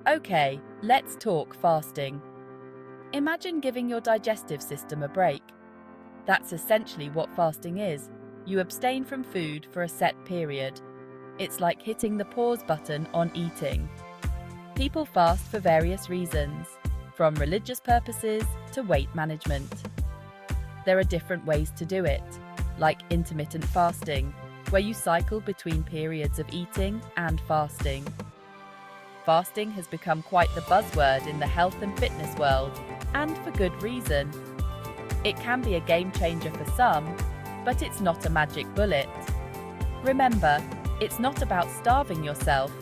Okay, let's talk fasting. Imagine giving your digestive system a break. That's essentially what fasting is. You abstain from food for a set period. It's like hitting the pause button on eating. People fast for various reasons, from religious purposes to weight management. There are different ways to do it, like intermittent fasting, where you cycle between periods of eating and fasting. Fasting has become quite the buzzword in the health and fitness world, and for good reason. It can be a game changer for some, but it's not a magic bullet. Remember, it's not about starving yourself,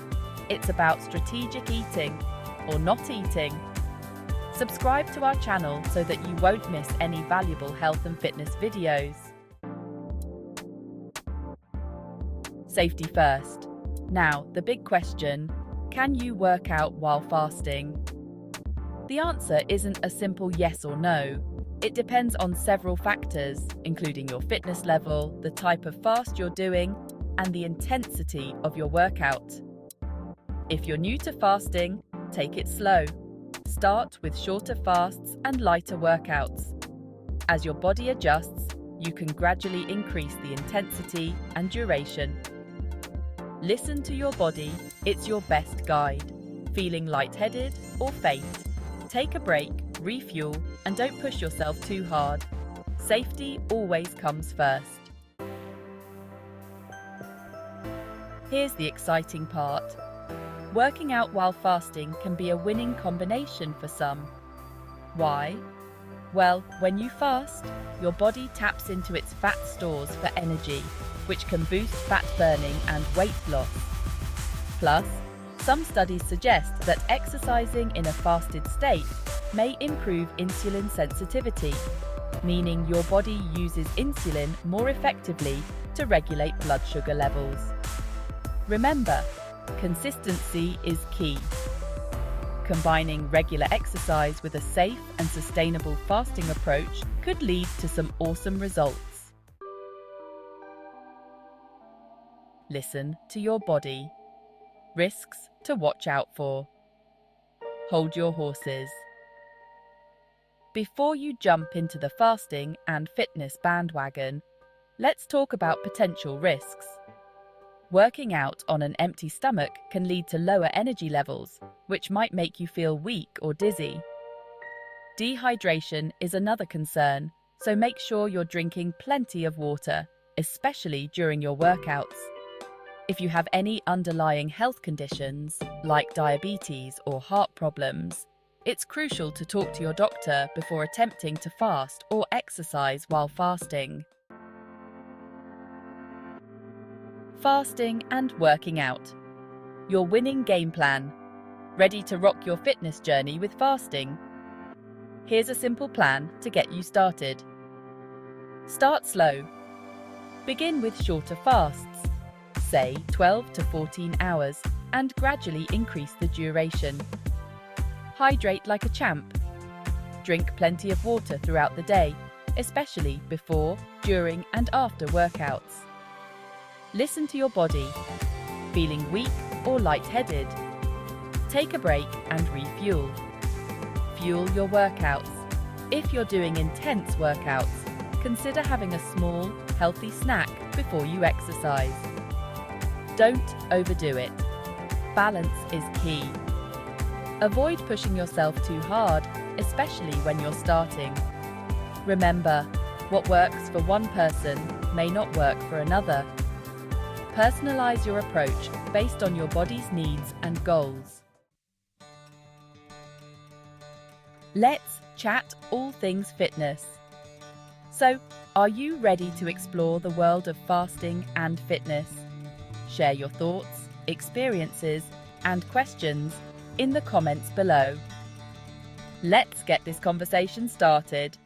it's about strategic eating, or not eating. Subscribe to our channel so that you won't miss any valuable health and fitness videos. Safety first. Now, the big question: can you work out while fasting? The answer isn't a simple yes or no. It depends on several factors, including your fitness level, the type of fast you're doing, and the intensity of your workout. If you're new to fasting, take it slow. Start with shorter fasts and lighter workouts. As your body adjusts, you can gradually increase the intensity and duration. Listen to your body, it's your best guide. Feeling lightheaded or faint? Take a break, refuel, and don't push yourself too hard. Safety always comes first. Here's the exciting part. Working out while fasting can be a winning combination for some. Why? Well, when you fast, your body taps into its fat stores for energy, which can boost fat burning and weight loss. Plus, some studies suggest that exercising in a fasted state may improve insulin sensitivity, meaning your body uses insulin more effectively to regulate blood sugar levels. Remember, consistency is key. Combining regular exercise with a safe and sustainable fasting approach could lead to some awesome results. Listen to your body. Risks to watch out for. Hold your horses. Before you jump into the fasting and fitness bandwagon, let's talk about potential risks. Working out on an empty stomach can lead to lower energy levels, which might make you feel weak or dizzy. Dehydration is another concern, so make sure you're drinking plenty of water, especially during your workouts. If you have any underlying health conditions, like diabetes or heart problems, it's crucial to talk to your doctor before attempting to fast or exercise while fasting. Fasting and working out. Your winning game plan. Ready to rock your fitness journey with fasting? Here's a simple plan to get you started. Start slow. Begin with shorter fasts, say 12 to 14 hours, and gradually increase the duration. Hydrate like a champ. Drink plenty of water throughout the day, especially before, during, and after workouts. Listen to your body. Feeling weak or lightheaded? Take a break and refuel. Fuel your workouts. If you're doing intense workouts, consider having a small, healthy snack before you exercise. Don't overdo it. Balance is key. Avoid pushing yourself too hard, especially when you're starting. Remember, what works for one person may not work for another. Personalize your approach based on your body's needs and goals. Let's chat all things fitness. So, are you ready to explore the world of fasting and fitness? Share your thoughts, experiences, and questions in the comments below. Let's get this conversation started.